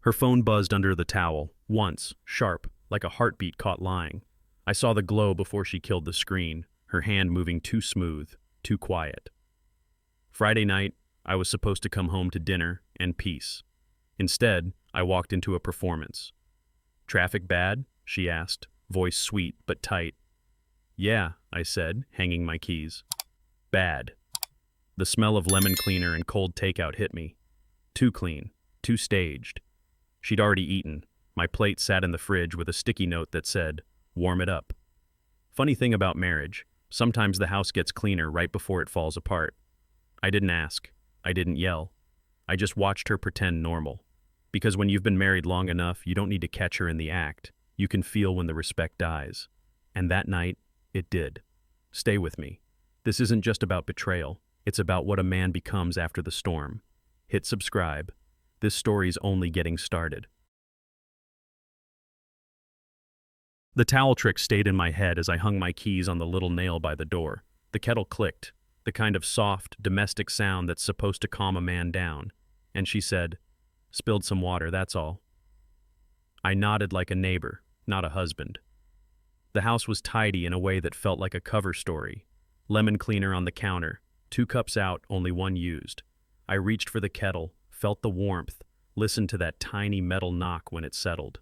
Her phone buzzed under the towel, once, sharp, like a heartbeat caught lying. I saw the glow before she killed the screen, her hand moving too smooth, too quiet. Friday night, I was supposed to come home to dinner and peace. Instead, I walked into a performance. "Traffic bad?" she asked, voice sweet but tight. "Yeah," I said, hanging my keys. "Bad." The smell of lemon cleaner and cold takeout hit me. Too clean, too staged. She'd already eaten. My plate sat in the fridge with a sticky note that said, "Warm it up." Funny thing about marriage, sometimes the house gets cleaner right before it falls apart. I didn't ask. I didn't yell. I just watched her pretend normal. Because when you've been married long enough, you don't need to catch her in the act. You can feel when the respect dies. And that night, it did. Stay with me. This isn't just about betrayal. It's about what a man becomes after the storm. Hit subscribe. This story's only getting started. The towel trick stayed in my head as I hung my keys on the little nail by the door. The kettle clicked, the kind of soft, domestic sound that's supposed to calm a man down. And she said, "Spilled some water, that's all." I nodded like a neighbor, not a husband. The house was tidy in a way that felt like a cover story. Lemon cleaner on the counter, 2 cups out, only 1 used. I reached for the kettle, felt the warmth, listened to that tiny metal knock when it settled.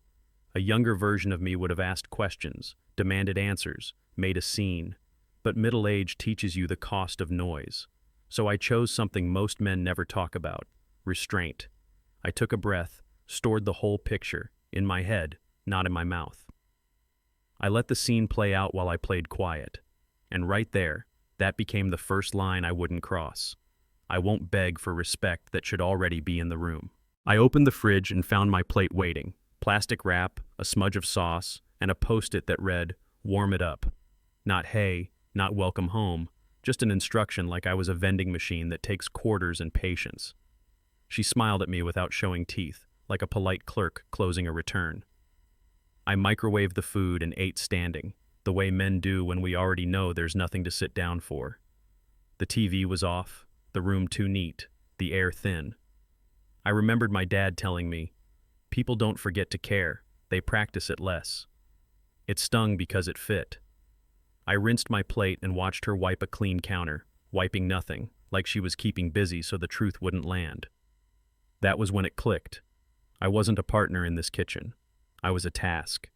A younger version of me would have asked questions, demanded answers, made a scene. But middle age teaches you the cost of noise. So I chose something most men never talk about: restraint. I took a breath, stored the whole picture, in my head, not in my mouth. I let the scene play out while I played quiet. And right there, that became the first line I wouldn't cross. I won't beg for respect that should already be in the room. I opened the fridge and found my plate waiting. Plastic wrap, a smudge of sauce, and a post-it that read, "Warm it up." Not "hey," not "welcome home," just an instruction like I was a vending machine that takes quarters and patience. She smiled at me without showing teeth, like a polite clerk closing a return. I microwaved the food and ate standing, the way men do when we already know there's nothing to sit down for. The TV was off, the room too neat, the air thin. I remembered my dad telling me, "People don't forget to care, they practice it less." It stung because it fit. I rinsed my plate and watched her wipe a clean counter, wiping nothing, like she was keeping busy so the truth wouldn't land. That was when it clicked. I wasn't a partner in this kitchen. I was a task.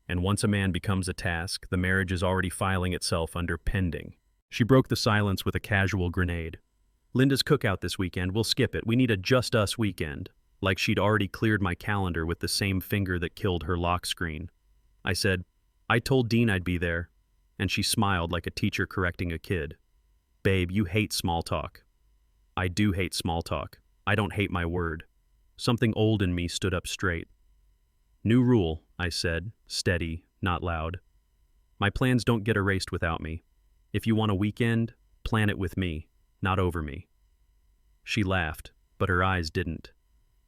And once a man becomes a task, the marriage is already filing itself under pending. She broke the silence with a casual grenade. "Linda's cookout this weekend, we'll skip it. We need a just us weekend." Like she'd already cleared my calendar with the same finger that killed her lock screen. I said, "I told Dean I'd be there." And she smiled like a teacher correcting a kid. "Babe, you hate small talk." I do hate small talk. I don't hate my word. Something old in me stood up straight. "New rule," I said, steady, not loud. "My plans don't get erased without me. If you want a weekend, plan it with me, not over me." She laughed, but her eyes didn't.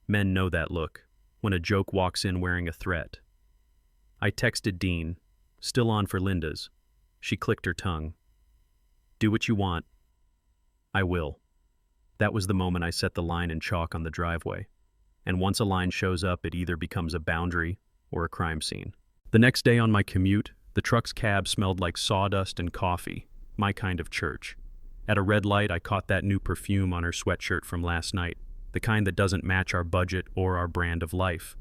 Men know that look, when a joke walks in wearing a threat. I texted Dean, "Still on for Linda's." She clicked her tongue. "Do what you want." "I will." That was the moment I set the line in chalk on the driveway. And once a line shows up, it either becomes a boundary or a crime scene. The next day on my commute, the truck's cab smelled like sawdust and coffee, my kind of church. At a red light, I caught that new perfume on her sweatshirt from last night, the kind that doesn't match our budget or our brand of life.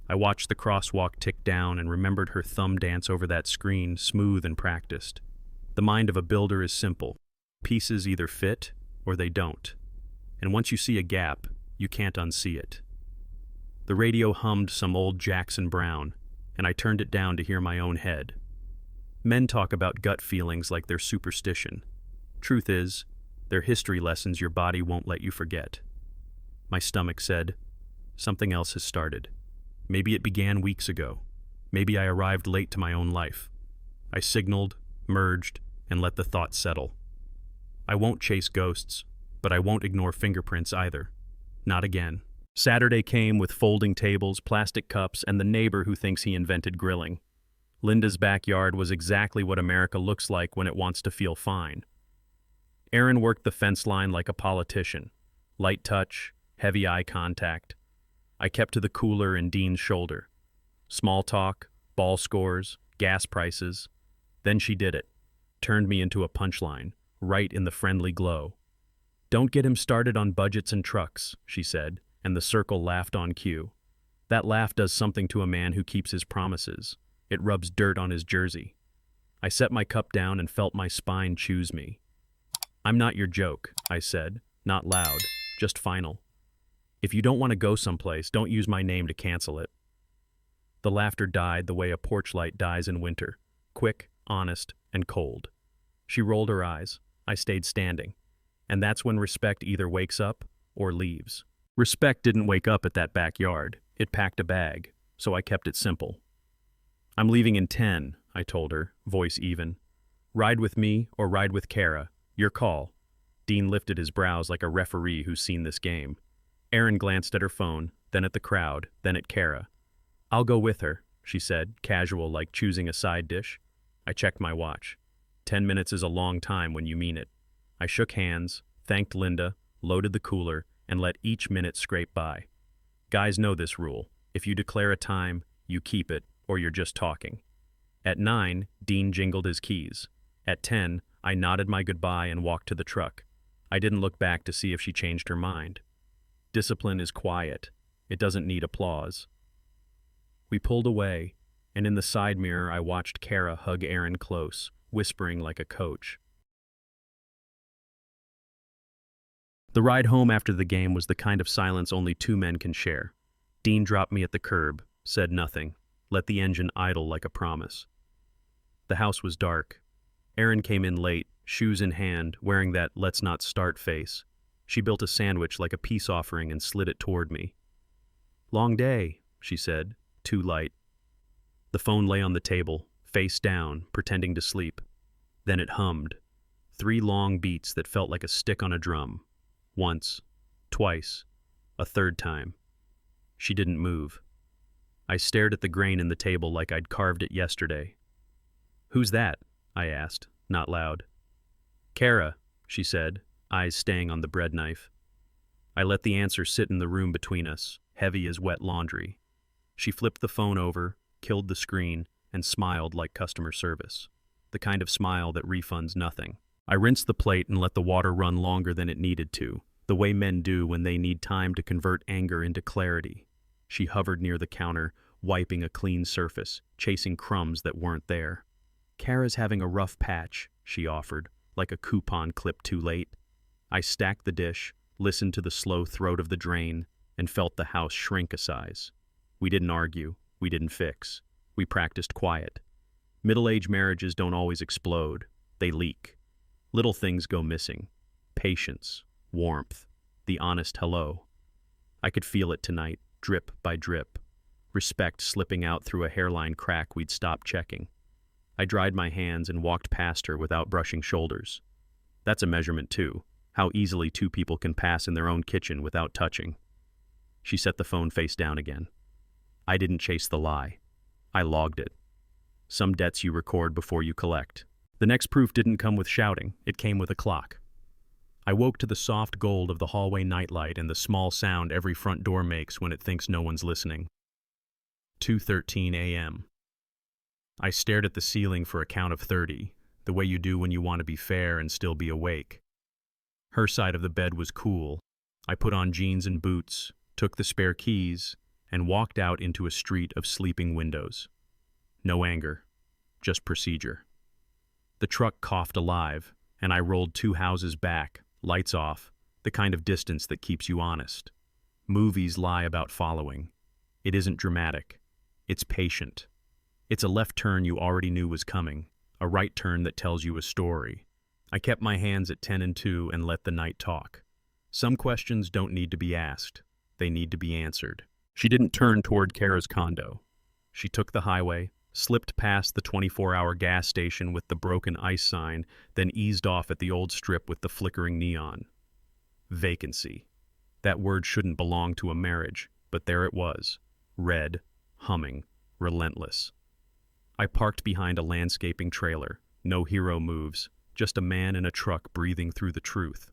I watched the crosswalk tick down and remembered her thumb dance over that screen, smooth and practiced. The mind of a builder is simple. Pieces either fit or they don't. And once you see a gap, you can't unsee it. The radio hummed some old Jackson Browne, and I turned it down to hear my own head. Men talk about gut feelings like they're superstition. Truth is, they're history lessons your body won't let you forget. My stomach said, something else has started. Maybe it began weeks ago. Maybe I arrived late to my own life. I signaled, merged, and let the thought settle. I won't chase ghosts, but I won't ignore fingerprints either. Not again. Saturday came with folding tables, plastic cups, and the neighbor who thinks he invented grilling. Linda's backyard was exactly what America looks like when it wants to feel fine. Aaron worked the fence line like a politician. Light touch, heavy eye contact. I kept to the cooler and Dean's shoulder. Small talk, ball scores, gas prices. Then she did it. Turned me into a punchline, right in the friendly glow. "Don't get him started on budgets and trucks," she said, and the circle laughed on cue. That laugh does something to a man who keeps his promises. It rubs dirt on his jersey. I set my cup down and felt my spine choose me. "I'm not your joke," I said, not loud, just final. "If you don't want to go someplace, don't use my name to cancel it." The laughter died the way a porch light dies in winter, quick, honest, and cold. She rolled her eyes. I stayed standing. And that's when respect either wakes up or leaves. Respect didn't wake up at that backyard. It packed a bag, so I kept it simple. "I'm leaving in 10, I told her, voice even. "Ride with me or ride with Kara. Your call." Dean lifted his brows like a referee who's seen this game. Erin glanced at her phone, then at the crowd, then at Kara. "I'll go with her," she said, casual like choosing a side dish. I checked my watch. 10 minutes is a long time when you mean it. I shook hands, thanked Linda, loaded the cooler, and let each minute scrape by. Guys know this rule. If you declare a time, you keep it, or you're just talking. At 9, Dean jingled his keys. At 10, I nodded my goodbye and walked to the truck. I didn't look back to see if she changed her mind. Discipline is quiet. It doesn't need applause. We pulled away, and in the side mirror I watched Kara hug Erin close, whispering like a coach. The ride home after the game was the kind of silence only two men can share. Dean dropped me at the curb, said nothing, let the engine idle like a promise. The house was dark. Erin came in late, shoes in hand, wearing that "let's not start" face. She built a sandwich like a peace offering and slid it toward me. "Long day," she said, too light. The phone lay on the table, face down, pretending to sleep. Then it hummed. 3 long beats that felt like a stick on a drum. Once, twice, a third time. She didn't move. I stared at the grain in the table like I'd carved it yesterday. "Who's that?" I asked, not loud. "Kara," she said, eyes staying on the bread knife. I let the answer sit in the room between us, heavy as wet laundry. She flipped the phone over, killed the screen, and smiled like customer service. The kind of smile that refunds nothing. I rinsed the plate and let the water run longer than it needed to, the way men do when they need time to convert anger into clarity. She hovered near the counter, wiping a clean surface, chasing crumbs that weren't there. "Kara's having a rough patch," she offered, like a coupon clipped too late. I stacked the dish, listened to the slow throat of the drain, and felt the house shrink a size. We didn't argue. We didn't fix. We practiced quiet. Middle-aged marriages don't always explode. They leak. Little things go missing. Patience, warmth, the honest hello. I could feel it tonight, drip by drip. Respect slipping out through a hairline crack we'd stopped checking. I dried my hands and walked past her without brushing shoulders. That's a measurement too, how easily 2 people can pass in their own kitchen without touching. She set the phone face down again. I didn't chase the lie. I logged it. Some debts you record before you collect. The next proof didn't come with shouting, it came with a clock. I woke to the soft gold of the hallway nightlight and the small sound every front door makes when it thinks no one's listening. 2:13 a.m. I stared at the ceiling for a count of 30, the way you do when you want to be fair and still be awake. Her side of the bed was cool. I put on jeans and boots, took the spare keys, and walked out into a street of sleeping windows. No anger, just procedure. The truck coughed alive, and I rolled 2 houses back, lights off, the kind of distance that keeps you honest. Movies lie about following. It isn't dramatic. It's patient. It's a left turn you already knew was coming, a right turn that tells you a story. I kept my hands at 10 and 2 and let the night talk. Some questions don't need to be asked. They need to be answered. She didn't turn toward Kara's condo. She took the highway, slipped past the 24-hour gas station with the broken ice sign, then eased off at the old strip with the flickering neon. Vacancy. That word shouldn't belong to a marriage, but there it was. Red, humming, relentless. I parked behind a landscaping trailer. No hero moves, just a man in a truck breathing through the truth.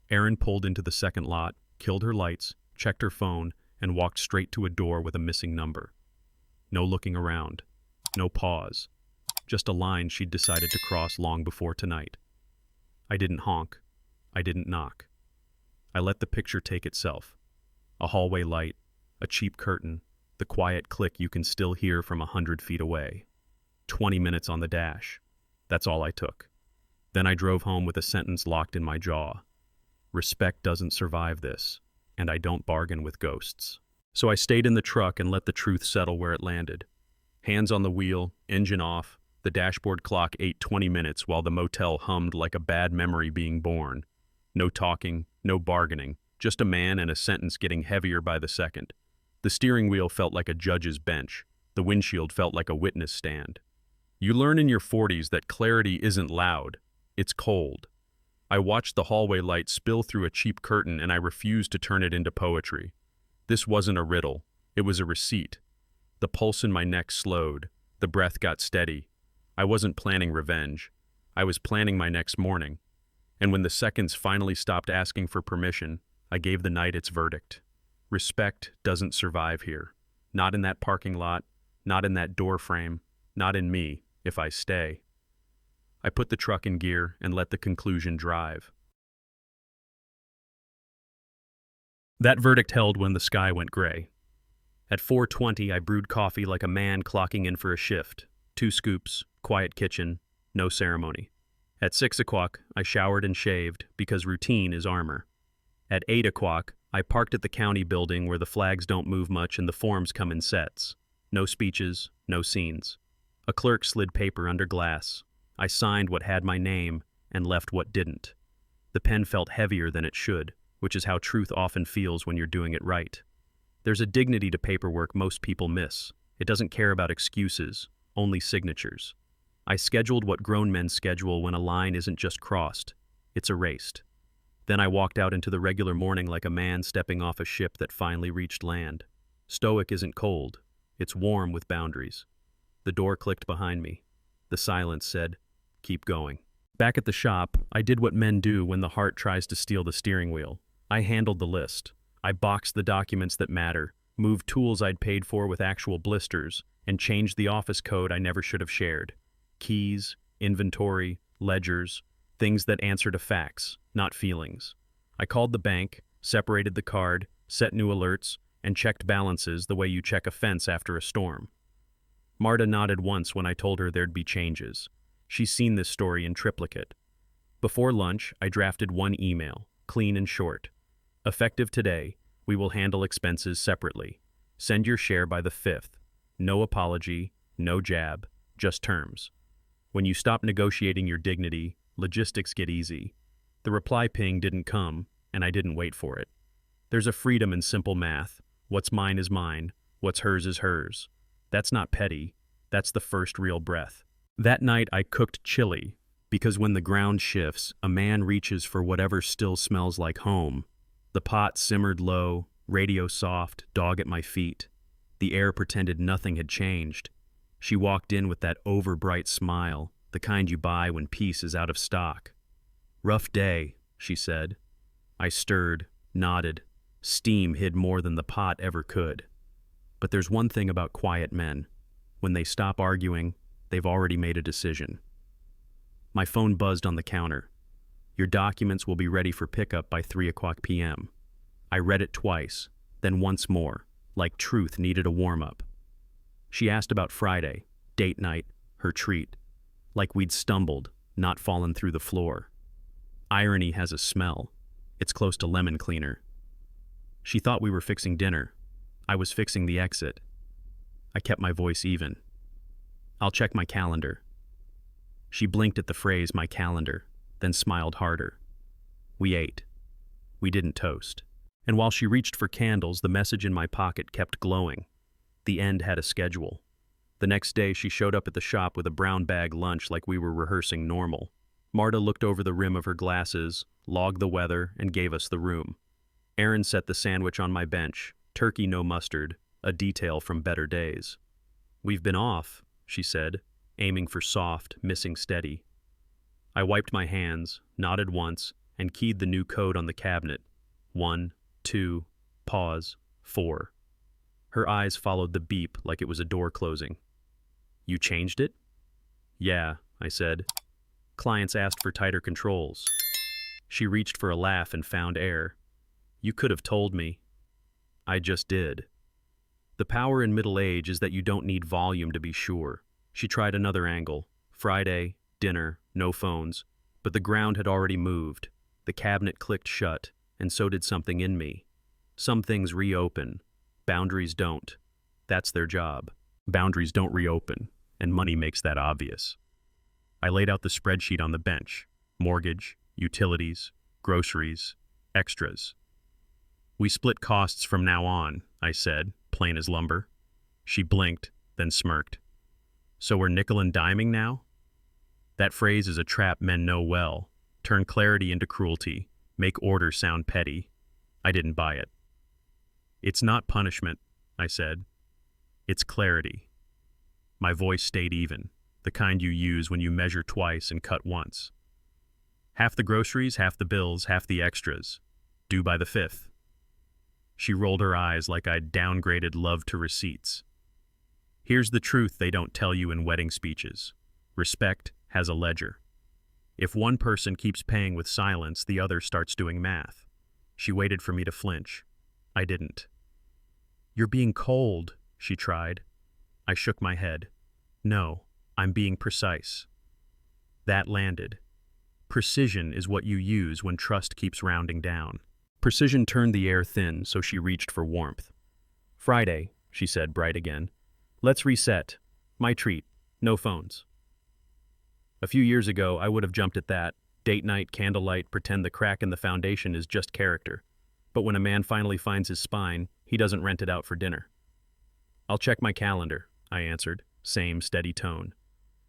Erin pulled into the second lot, killed her lights, checked her phone, and walked straight to a door with a missing number. No looking around. No pause. Just a line she'd decided to cross long before tonight. I didn't honk. I didn't knock. I let the picture take itself. A hallway light, a cheap curtain, the quiet click you can still hear from 100 feet away. 20 minutes on the dash. That's all I took. Then I drove home with a sentence locked in my jaw. Respect doesn't survive this, and I don't bargain with ghosts. So I stayed in the truck and let the truth settle where it landed. Hands on the wheel, engine off, the dashboard clock ate 20 minutes while the motel hummed like a bad memory being born. No talking, no bargaining, just a man and a sentence getting heavier by the second. The steering wheel felt like a judge's bench. The windshield felt like a witness stand. You learn in your 40s that clarity isn't loud, it's cold. I watched the hallway light spill through a cheap curtain and I refused to turn it into poetry. This wasn't a riddle, it was a receipt. The pulse in my neck slowed, the breath got steady. I wasn't planning revenge. I was planning my next morning. And when the seconds finally stopped asking for permission, I gave the night its verdict. Respect doesn't survive here. Not in that parking lot, not in that door frame, not in me, if I stay. I put the truck in gear and let the conclusion drive. That verdict held when the sky went gray. At 4:20, I brewed coffee like a man clocking in for a shift. 2 scoops, quiet kitchen, no ceremony. At 6 o'clock, I showered and shaved because routine is armor. At 8 o'clock, I parked at the county building where the flags don't move much and the forms come in sets. No speeches, no scenes. A clerk slid paper under glass. I signed what had my name and left what didn't. The pen felt heavier than it should, which is how truth often feels when you're doing it right. There's a dignity to paperwork most people miss. It doesn't care about excuses, only signatures. I scheduled what grown men schedule when a line isn't just crossed, it's erased. Then I walked out into the regular morning like a man stepping off a ship that finally reached land. Stoic isn't cold, it's warm with boundaries. The door clicked behind me. The silence said, "Keep going." Back at the shop, I did what men do when the heart tries to steal the steering wheel. I handled the list. I boxed the documents that matter, moved tools I'd paid for with actual blisters, and changed the office code I never should have shared. Keys, inventory, ledgers, things that answer to facts, not feelings. I called the bank, separated the card, set new alerts, and checked balances the way you check a fence after a storm. Marta nodded once when I told her there'd be changes. She's seen this story in triplicate. Before lunch, I drafted one email, clean and short. Effective today, we will handle expenses separately. Send your share by the 5th. No apology, no jab, just terms. When you stop negotiating your dignity, logistics get easy. The reply ping didn't come, and I didn't wait for it. There's a freedom in simple math. What's mine is mine. What's hers is hers. That's not petty. That's the first real breath. That night I cooked chili, because when the ground shifts, a man reaches for whatever still smells like home. The pot simmered low, radio soft, dog at my feet. The air pretended nothing had changed. She walked in with that overbright smile, the kind you buy when peace is out of stock. "Rough day," she said. I stirred, nodded. Steam hid more than the pot ever could. But there's one thing about quiet men. When they stop arguing, they've already made a decision. My phone buzzed on the counter. "Your documents will be ready for pickup by 3 o'clock p.m. I read it twice, then once more, like truth needed a warm-up. She asked about Friday, date night, her treat. Like we'd stumbled, not fallen through the floor. Irony has a smell. It's close to lemon cleaner. She thought we were fixing dinner. I was fixing the exit. I kept my voice even. "I'll check my calendar." She blinked at the phrase "my calendar," then smiled harder. We ate. We didn't toast. And while she reached for candles, the message in my pocket kept glowing. The end had a schedule. The next day, she showed up at the shop with a brown bag lunch like we were rehearsing normal. Marta looked over the rim of her glasses, logged the weather, and gave us the room. Aaron set the sandwich on my bench, turkey no mustard, a detail from better days. "We've been off," she said, aiming for soft, missing steady. I wiped my hands, nodded once, and keyed the new code on the cabinet. 1, 2, pause, 4. Her eyes followed the beep like it was a door closing. You changed it? Yeah, I said. Clients asked for tighter controls. She reached for a laugh and found air. You could have told me. I just did. The power in middle age is that you don't need volume to be sure. She tried another angle. Friday, dinner, no phones. But the ground had already moved. The cabinet clicked shut, and so did something in me. Some things reopen. Boundaries don't. That's their job. Boundaries don't reopen, and money makes that obvious. I laid out the spreadsheet on the bench. Mortgage, utilities, groceries, extras. We split costs from now on, I said, plain as lumber. She blinked, then smirked. So we're nickel and diming now? That phrase is a trap men know well. Turn clarity into cruelty. Make order sound petty. I didn't buy it. It's not punishment, I said. It's clarity. My voice stayed even, the kind you use when you measure twice and cut once. Half the groceries, half the bills, half the extras. Due by the 5th. She rolled her eyes like I'd downgraded love to receipts. Here's the truth they don't tell you in wedding speeches. Respect has a ledger. If one person keeps paying with silence, the other starts doing math. She waited for me to flinch. I didn't. You're being cold, she tried. I shook my head. No, I'm being precise. That landed. Precision is what you use when trust keeps rounding down. Precision turned the air thin, so she reached for warmth. Friday, she said, bright again. Let's reset. My treat. No phones. A few years ago, I would have jumped at that. Date night, candlelight, pretend the crack in the foundation is just character. But when a man finally finds his spine, he doesn't rent it out for dinner. I'll check my calendar, I answered, same steady tone.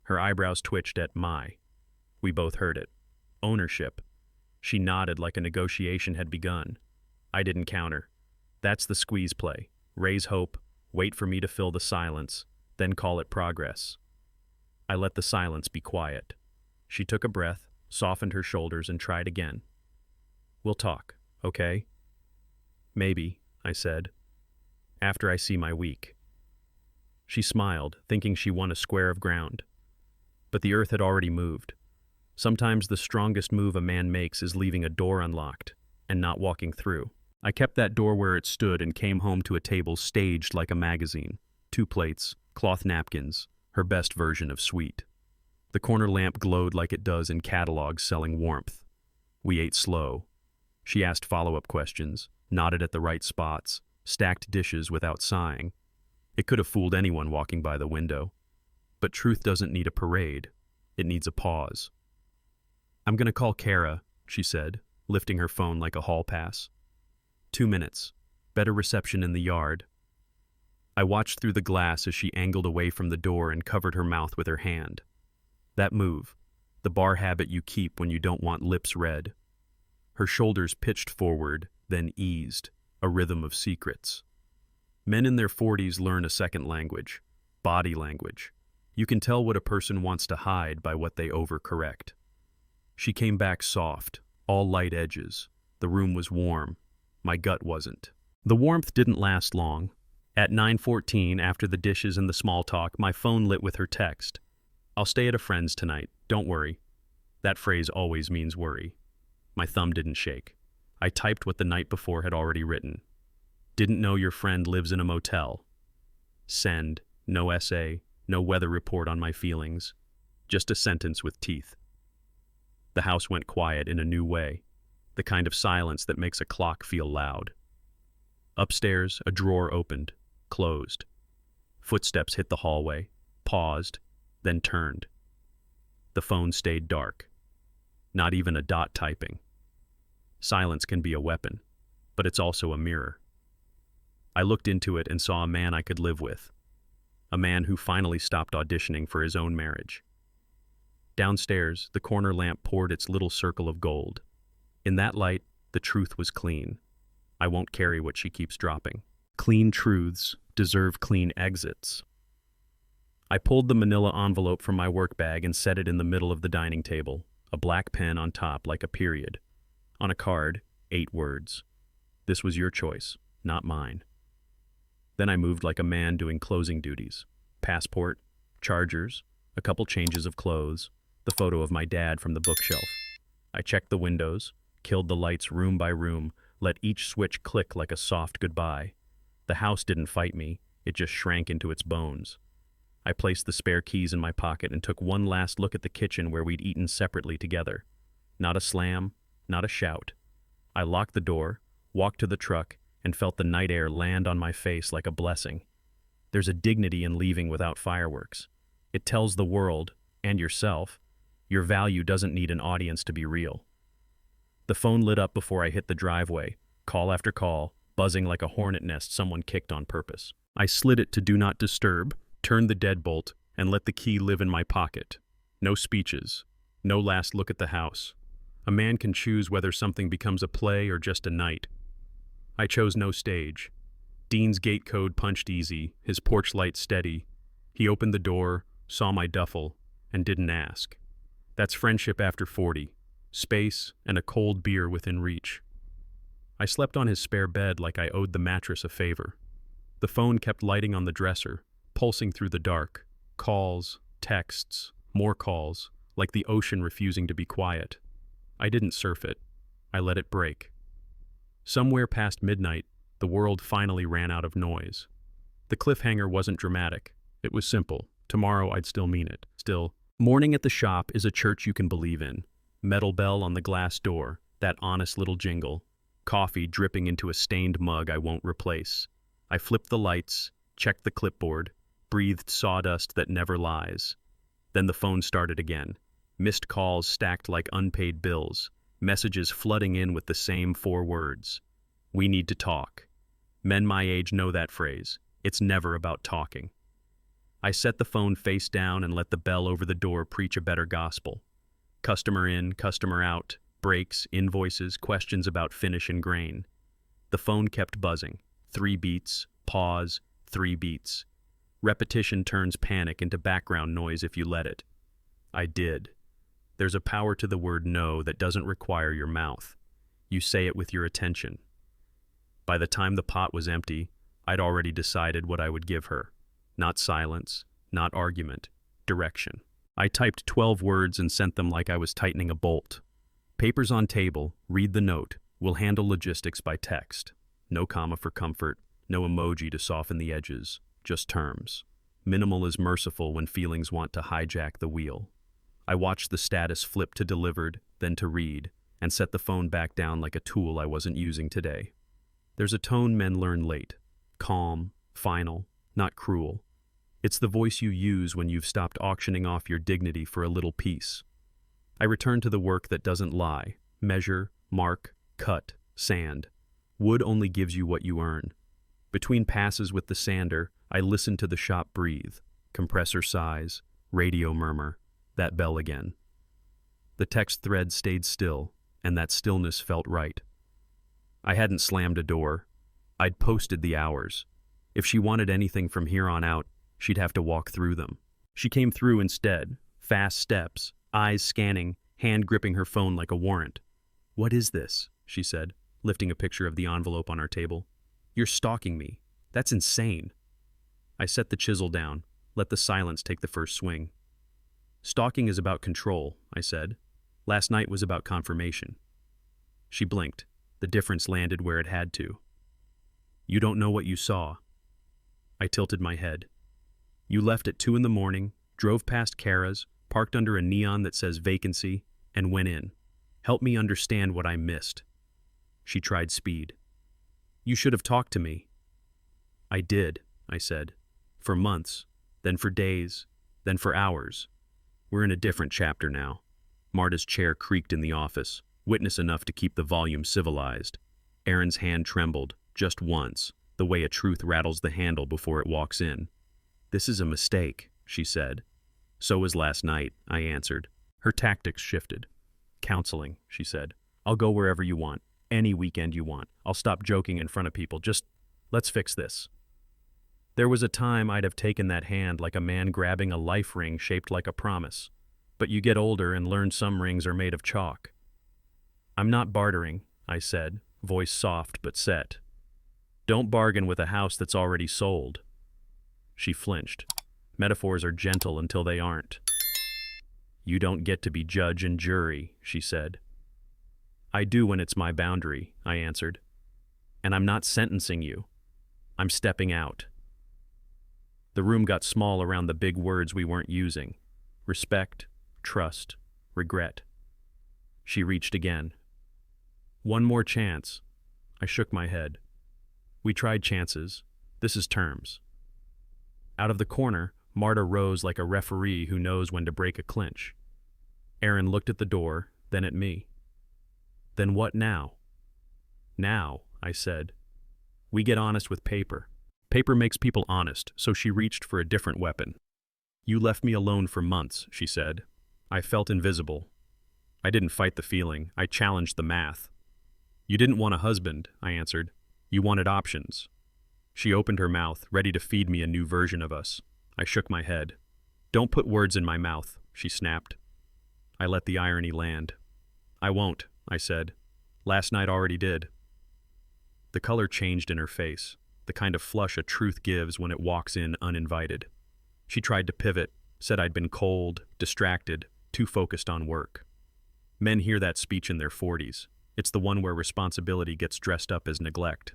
Her eyebrows twitched at my. We both heard it. Ownership. She nodded like a negotiation had begun. I didn't counter. That's the squeeze play. Raise hope, wait for me to fill the silence, then call it progress. I let the silence be quiet. She took a breath, softened her shoulders, and tried again. We'll talk, okay? Maybe, I said. After I see my week. She smiled, thinking she won a square of ground. But the earth had already moved. Sometimes the strongest move a man makes is leaving a door unlocked and not walking through. I kept that door where it stood and came home to a table staged like a magazine. 2 plates, cloth napkins, her best version of sweet. The corner lamp glowed like it does in catalogs selling warmth. We ate slow. She asked follow-up questions, nodded at the right spots, stacked dishes without sighing. It could have fooled anyone walking by the window. But truth doesn't need a parade. It needs a pause. I'm gonna call Kara, she said, lifting her phone like a hall pass. 2 minutes. Better reception in the yard. I watched through the glass as she angled away from the door and covered her mouth with her hand. That move, the bar habit you keep when you don't want lips read. Her shoulders pitched forward, then eased, a rhythm of secrets. Men in their 40s learn a second language, body language. You can tell what a person wants to hide by what they overcorrect. She came back soft, all light edges. The room was warm. My gut wasn't. The warmth didn't last long. At 9:14, after the dishes and the small talk, my phone lit with her text. I'll stay at a friend's tonight, don't worry. That phrase always means worry. My thumb didn't shake. I typed what the night before had already written. Didn't know your friend lives in a motel. Send, no essay, no weather report on my feelings. Just a sentence with teeth. The house went quiet in a new way, the kind of silence that makes a clock feel loud. Upstairs, a drawer opened, closed. Footsteps hit the hallway, paused, then turned. The phone stayed dark. Not even a dot typing. Silence can be a weapon, but it's also a mirror. I looked into it and saw a man I could live with. A man who finally stopped auditioning for his own marriage. Downstairs, the corner lamp poured its little circle of gold. In that light, the truth was clean. I won't carry what she keeps dropping. Clean truths deserve clean exits. I pulled the manila envelope from my work bag and set it in the middle of the dining table, a black pen on top like a period. On a card, 8 words. This was your choice, not mine. Then I moved like a man doing closing duties. Passport, chargers, a couple changes of clothes, the photo of my dad from the bookshelf. I checked the windows, killed the lights room by room, let each switch click like a soft goodbye. The house didn't fight me, it just shrank into its bones. I placed the spare keys in my pocket and took one last look at the kitchen where we'd eaten separately together. Not a slam, not a shout. I locked the door, walked to the truck, and felt the night air land on my face like a blessing. There's a dignity in leaving without fireworks. It tells the world, and yourself, your value doesn't need an audience to be real. The phone lit up before I hit the driveway, call after call, buzzing like a hornet nest someone kicked on purpose. I slid it to Do Not Disturb, turned the deadbolt, and let the key live in my pocket. No speeches, no last look at the house. A man can choose whether something becomes a play or just a night. I chose no stage. Dean's gate code punched easy, his porch light steady. He opened the door, saw my duffel, and didn't ask. That's friendship after 40. Space and a cold beer within reach. I slept on his spare bed like I owed the mattress a favor. The phone kept lighting on the dresser, pulsing through the dark. Calls, texts, more calls, like the ocean refusing to be quiet. I didn't surf it. I let it break. Somewhere past midnight, the world finally ran out of noise. The cliffhanger wasn't dramatic. It was simple. Tomorrow I'd still mean it. Still, morning at the shop is a church you can believe in. Metal bell on the glass door, that honest little jingle. Coffee dripping into a stained mug I won't replace. I flipped the lights, checked the clipboard, breathed sawdust that never lies. Then the phone started again. Missed calls stacked like unpaid bills. Messages flooding in with the same 4 words. We need to talk. Men my age know that phrase. It's never about talking. I set the phone face down and let the bell over the door preach a better gospel. Customer in, customer out, breaks, invoices, questions about finish and grain. The phone kept buzzing. 3 beats, pause, 3 beats. Repetition turns panic into background noise if you let it. I did. There's a power to the word no that doesn't require your mouth. You say it with your attention. By the time the pot was empty, I'd already decided what I would give her. Not silence, not argument, direction. I typed 12 words and sent them like I was tightening a bolt. Papers on table, read the note, we'll handle logistics by text. No comma for comfort, no emoji to soften the edges, just terms. Minimal is merciful when feelings want to hijack the wheel. I watched the status flip to delivered, then to read, and set the phone back down like a tool I wasn't using today. There's a tone men learn late. Calm, final, not cruel. It's the voice you use when you've stopped auctioning off your dignity for a little piece. I return to the work that doesn't lie. Measure, mark, cut, sand. Wood only gives you what you earn. Between passes with the sander, I listen to the shop breathe. Compressor sighs, radio murmur, that bell again. The text thread stayed still, and that stillness felt right. I hadn't slammed a door. I'd posted the hours. If she wanted anything from here on out, she'd have to walk through them. She came through instead, fast steps, eyes scanning, hand gripping her phone like a warrant. "What is this?" she said, lifting a picture of the envelope on our table. "You're stalking me. That's insane." I set the chisel down, let the silence take the first swing. "Stalking is about control," I said. "Last night was about confirmation." She blinked. The difference landed where it had to. "You don't know what you saw." I tilted my head. "You left at 2 a.m, drove past Kara's, parked under a neon that says vacancy, and went in. Help me understand what I missed." She tried speed. "You should have talked to me." "I did," I said. "For months, then for days, then for hours. We're in a different chapter now." Marta's chair creaked in the office, witness enough to keep the volume civilized. Aaron's hand trembled, just once, the way a truth rattles the handle before it walks in. "This is a mistake," she said. "So was last night," I answered. Her tactics shifted. "Counseling," she said. "I'll go wherever you want, any weekend you want. I'll stop joking in front of people. Just, let's fix this." There was a time I'd have taken that hand like a man grabbing a life ring shaped like a promise. But you get older and learn some rings are made of chalk. "I'm not bartering," I said, voice soft but set. Don't bargain with a house that's already sold. She flinched. Metaphors are gentle until they aren't. You don't get to be judge and jury, she said. I do when it's my boundary, I answered. And I'm not sentencing you. I'm stepping out. The room got small around the big words we weren't using. Respect, trust, regret. She reached again. One more chance. I shook my head. We tried chances. This is terms. Out of the corner, Marta rose like a referee who knows when to break a clinch. Aaron looked at the door, then at me. Then what now? Now, I said. We get honest with paper. Paper makes people honest, so she reached for a different weapon. You left me alone for months, she said. I felt invisible. I didn't fight the feeling. I challenged the math. You didn't want a husband, I answered. You wanted options. She opened her mouth, ready to feed me a new version of us. I shook my head. Don't put words in my mouth, she snapped. I let the irony land. I won't, I said. Last night already did. The color changed in her face, the kind of flush a truth gives when it walks in uninvited. She tried to pivot, said I'd been cold, distracted, too focused on work. Men hear that speech in their 40s. It's the one where responsibility gets dressed up as neglect.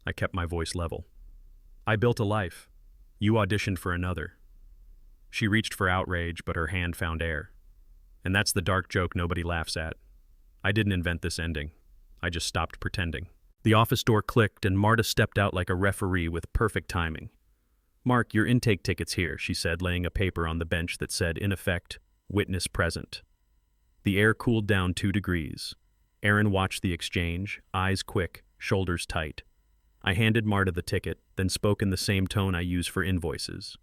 I kept my voice level. I built a life. You auditioned for another. She reached for outrage, but her hand found air. And that's the dark joke nobody laughs at. I didn't invent this ending. I just stopped pretending. The office door clicked and Marta stepped out like a referee with perfect timing. Mark, your intake ticket's here, she said, laying a paper on the bench that said, in effect, witness present. The air cooled down 2 degrees. Aaron watched the exchange, eyes quick, shoulders tight. I handed Marta the ticket, then spoke in the same tone I use for invoices.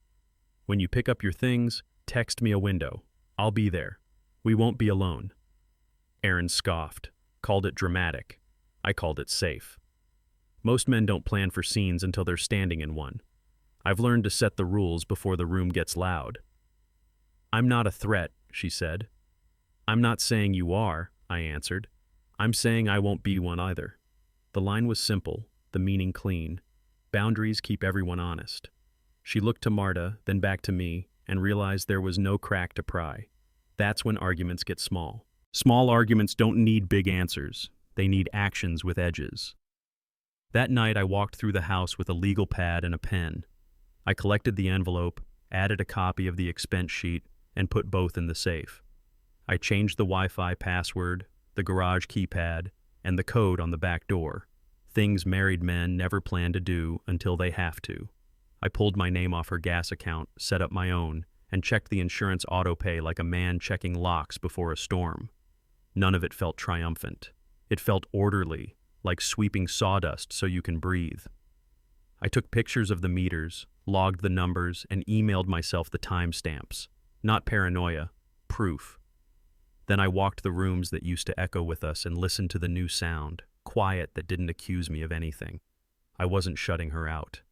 When you pick up your things, text me a window. I'll be there. We won't be alone. Aaron scoffed, called it dramatic. I called it safe. Most men don't plan for scenes until they're standing in one. I've learned to set the rules before the room gets loud. I'm not a threat, she said. I'm not saying you are, I answered. I'm saying I won't be one either. The line was simple, the meaning clean. Boundaries keep everyone honest. She looked to Marta, then back to me, and realized there was no crack to pry. That's when arguments get small. Small arguments don't need big answers. They need actions with edges. That night I walked through the house with a legal pad and a pen. I collected the envelope, added a copy of the expense sheet, and put both in the safe. I changed the Wi-Fi password, the garage keypad, and the code on the back door. Things married men never plan to do until they have to. I pulled my name off her gas account, set up my own, and checked the insurance auto-pay like a man checking locks before a storm. None of it felt triumphant. It felt orderly, like sweeping sawdust so you can breathe. I took pictures of the meters, logged the numbers, and emailed myself the timestamps. Not paranoia, proof. Then I walked the rooms that used to echo with us and listened to the new sound, quiet that didn't accuse me of anything. I wasn't shutting her out.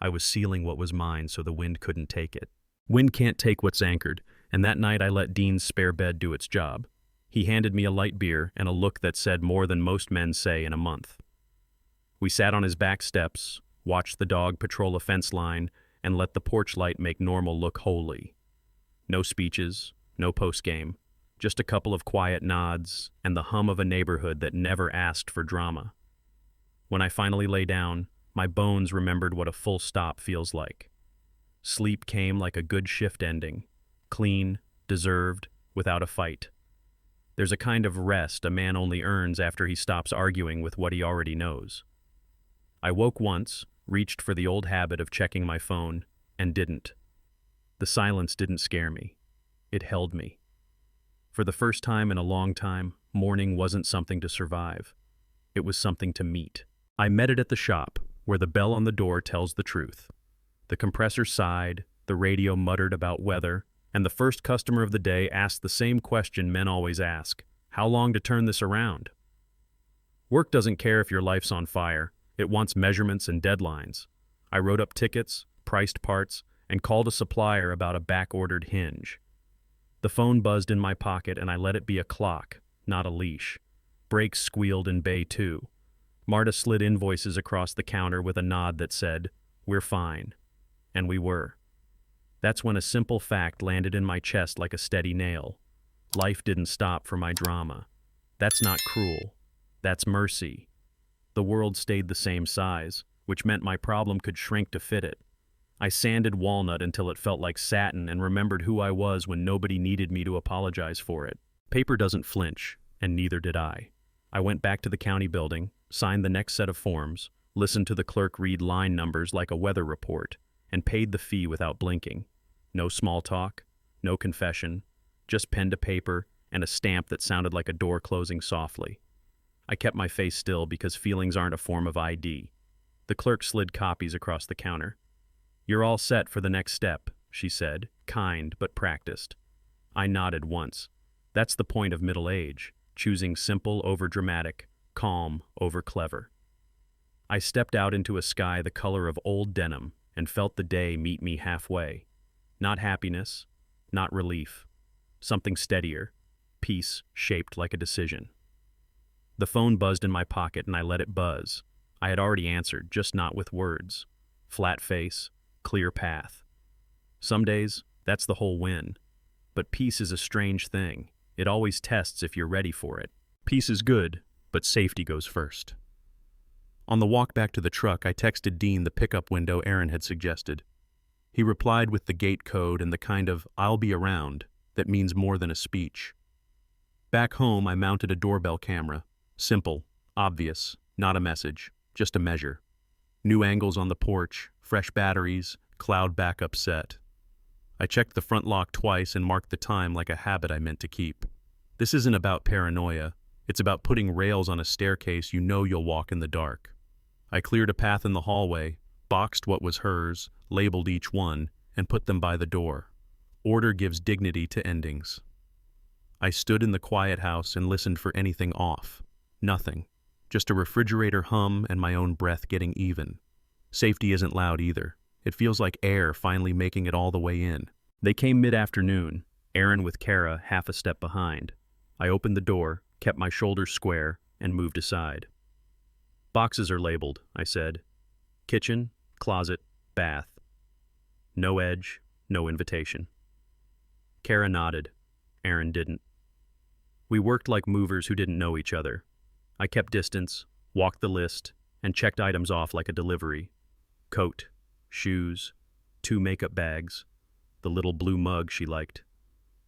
I was sealing what was mine so the wind couldn't take it. Wind can't take what's anchored, and that night I let Dean's spare bed do its job. He handed me a light beer and a look that said more than most men say in a month. We sat on his back steps, watched the dog patrol a fence line, and let the porch light make normal look holy. No speeches, no postgame, just a couple of quiet nods and the hum of a neighborhood that never asked for drama. When I finally lay down, my bones remembered what a full stop feels like. Sleep came like a good shift ending, clean, deserved, without a fight. There's a kind of rest a man only earns after he stops arguing with what he already knows. I woke once, reached for the old habit of checking my phone, and didn't. The silence didn't scare me. It held me. For the first time in a long time, morning wasn't something to survive. It was something to meet. I met it at the shop, where the bell on the door tells the truth. The compressor sighed, the radio muttered about weather, and the first customer of the day asked the same question men always ask: how long to turn this around? Work doesn't care if your life's on fire. It wants measurements and deadlines. I wrote up tickets, priced parts, and called a supplier about a back-ordered hinge. The phone buzzed in my pocket and I let it be a clock, not a leash. Brakes squealed in bay 2. Marta slid invoices across the counter with a nod that said, "We're fine." And we were. That's when a simple fact landed in my chest like a steady nail. Life didn't stop for my drama. That's not cruel. That's mercy. The world stayed the same size, which meant my problem could shrink to fit it. I sanded walnut until it felt like satin and remembered who I was when nobody needed me to apologize for it. Paper doesn't flinch, and neither did I. I went back to the county building, signed the next set of forms, listened to the clerk read line numbers like a weather report, and paid the fee without blinking. No small talk, no confession, just pen to paper and a stamp that sounded like a door closing softly. I kept my face still because feelings aren't a form of ID. The clerk slid copies across the counter. "You're all set for the next step," she said, kind but practiced. I nodded once. That's the point of middle age, choosing simple over dramatic, calm over clever. I stepped out into a sky the color of old denim and felt the day meet me halfway. Not happiness, not relief. Something steadier, peace shaped like a decision. The phone buzzed in my pocket and I let it buzz. I had already answered, just not with words. Flat face, clear path. Some days, that's the whole win. But peace is a strange thing. It always tests if you're ready for it. Peace is good, but safety goes first. On the walk back to the truck, I texted Dean the pickup window Aaron had suggested. He replied with the gate code and the kind of "I'll be around" that means more than a speech. Back home, I mounted a doorbell camera. Simple, obvious, not a message, just a measure. New angles on the porch, fresh batteries, cloud backup set. I checked the front lock twice and marked the time like a habit I meant to keep. This isn't about paranoia. It's about putting rails on a staircase you know you'll walk in the dark. I cleared a path in the hallway, boxed what was hers, labeled each one, and put them by the door. Order gives dignity to endings. I stood in the quiet house and listened for anything off. Nothing. Just a refrigerator hum and my own breath getting even. Safety isn't loud either. It feels like air finally making it all the way in. They came mid-afternoon, Aaron with Kara half a step behind. I opened the door, kept my shoulders square, and moved aside. "Boxes are labeled," I said. "Kitchen, closet, bath. No edge, no invitation." Kara nodded. Aaron didn't. We worked like movers who didn't know each other. I kept distance, walked the list, and checked items off like a delivery. Coat, shoes, 2 makeup bags, the little blue mug she liked.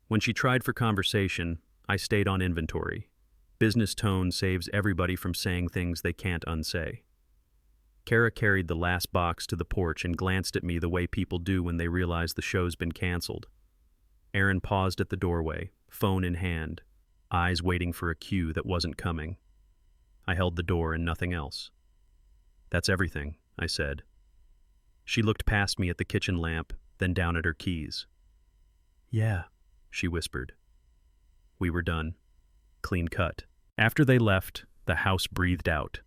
When she tried for conversation, I stayed on inventory. Business tone saves everybody from saying things they can't unsay. Kara carried the last box to the porch and glanced at me the way people do when they realize the show's been canceled. Aaron paused at the doorway, phone in hand, eyes waiting for a cue that wasn't coming. I held the door and nothing else. "That's everything," I said. She looked past me at the kitchen lamp, then down at her keys. "Yeah," she whispered. We were done. Clean cut. After they left, the house breathed out.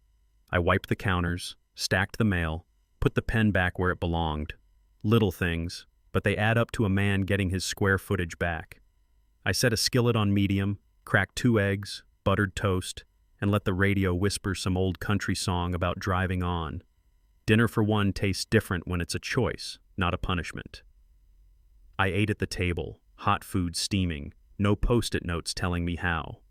I wiped the counters, stacked the mail, put the pen back where it belonged. Little things, but they add up to a man getting his square footage back. I set a skillet on medium, cracked 2 eggs, buttered toast, and let the radio whisper some old country song about driving on. Dinner for one tastes different when it's a choice, not a punishment. I ate at the table, hot food steaming, no post-it notes telling me how.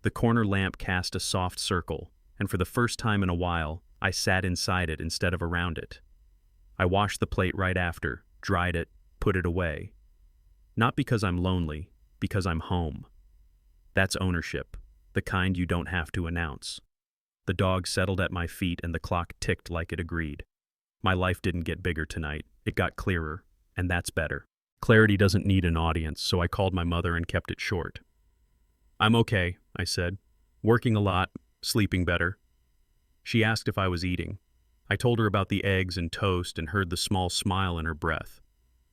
The corner lamp cast a soft circle, and for the first time in a while, I sat inside it instead of around it. I washed the plate right after, dried it, put it away. Not because I'm lonely, because I'm home. That's ownership, the kind you don't have to announce. The dog settled at my feet and the clock ticked like it agreed. My life didn't get bigger tonight, it got clearer, and that's better. Clarity doesn't need an audience, so I called my mother and kept it short. "I'm okay," I said. "Working a lot, sleeping better." She asked if I was eating. I told her about the eggs and toast and heard the small smile in her breath.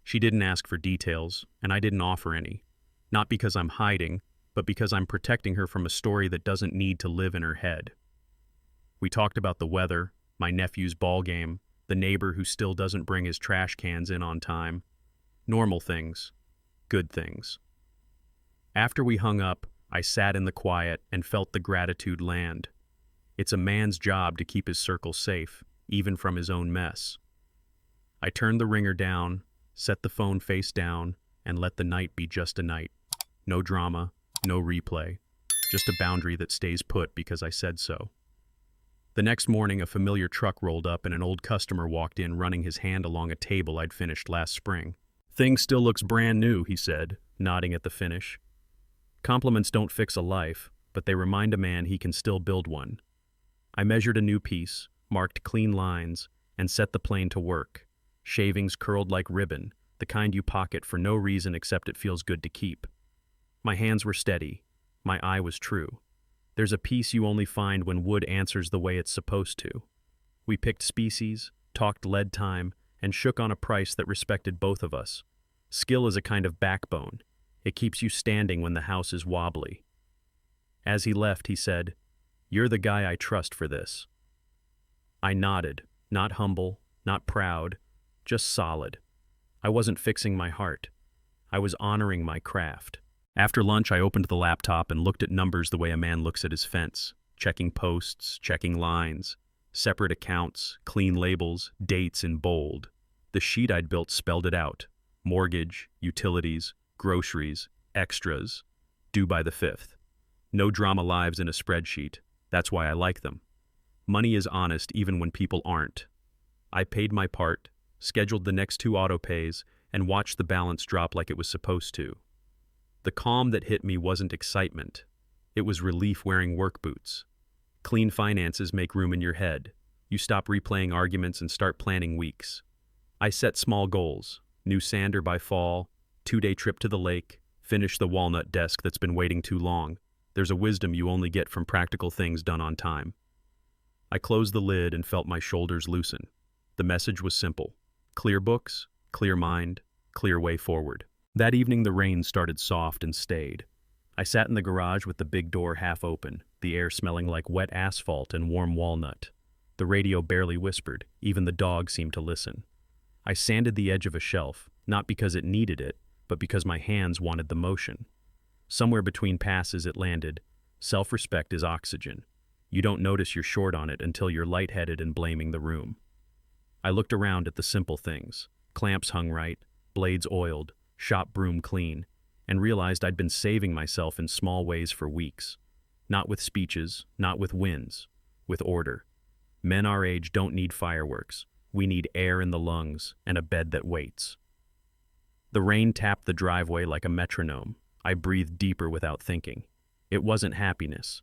She didn't ask for details, and I didn't offer any. Not because I'm hiding, but because I'm protecting her from a story that doesn't need to live in her head. We talked about the weather, my nephew's ball game, the neighbor who still doesn't bring his trash cans in on time. Normal things. Good things. After we hung up, I sat in the quiet and felt the gratitude land. It's a man's job to keep his circle safe, even from his own mess. I turned the ringer down, set the phone face down, and let the night be just a night. No drama, no replay, just a boundary that stays put because I said so. The next morning, a familiar truck rolled up and an old customer walked in running his hand along a table I'd finished last spring. "Thing still looks brand new," he said, nodding at the finish. Compliments don't fix a life, but they remind a man he can still build one. I measured a new piece, marked clean lines, and set the plane to work. Shavings curled like ribbon, the kind you pocket for no reason except it feels good to keep. My hands were steady. My eye was true. There's a piece you only find when wood answers the way it's supposed to. We picked species, talked lead time, and shook on a price that respected both of us. Skill is a kind of backbone. It keeps you standing when the house is wobbly. As he left, he said, "You're the guy I trust for this." I nodded, not humble, not proud, just solid. I wasn't fixing my heart. I was honoring my craft. After lunch, I opened the laptop and looked at numbers the way a man looks at his fence, checking posts, checking lines, separate accounts, clean labels, dates in bold. The sheet I'd built spelled it out: mortgage, utilities, groceries, extras, due by the 5th. No drama lives in a spreadsheet. That's why I like them. Money is honest even when people aren't. I paid my part, scheduled the next 2 auto-pays, and watched the balance drop like it was supposed to. The calm that hit me wasn't excitement. It was relief wearing work boots. Clean finances make room in your head. You stop replaying arguments and start planning weeks. I set small goals: new sander by fall, 2-day trip to the lake, finish the walnut desk that's been waiting too long. There's a wisdom you only get from practical things done on time. I closed the lid and felt my shoulders loosen. The message was simple: clear books, clear mind, clear way forward. That evening the rain started soft and stayed. I sat in the garage with the big door half open, the air smelling like wet asphalt and warm walnut. The radio barely whispered, even the dog seemed to listen. I sanded the edge of a shelf, not because it needed it, but because my hands wanted the motion. Somewhere between passes it landed. Self-respect is oxygen. You don't notice you're short on it until you're lightheaded and blaming the room. I looked around at the simple things: clamps hung right, blades oiled, shop broom clean, and realized I'd been saving myself in small ways for weeks. Not with speeches, not with wins, with order. Men our age don't need fireworks. We need air in the lungs and a bed that waits. The rain tapped the driveway like a metronome. I breathed deeper without thinking. It wasn't happiness.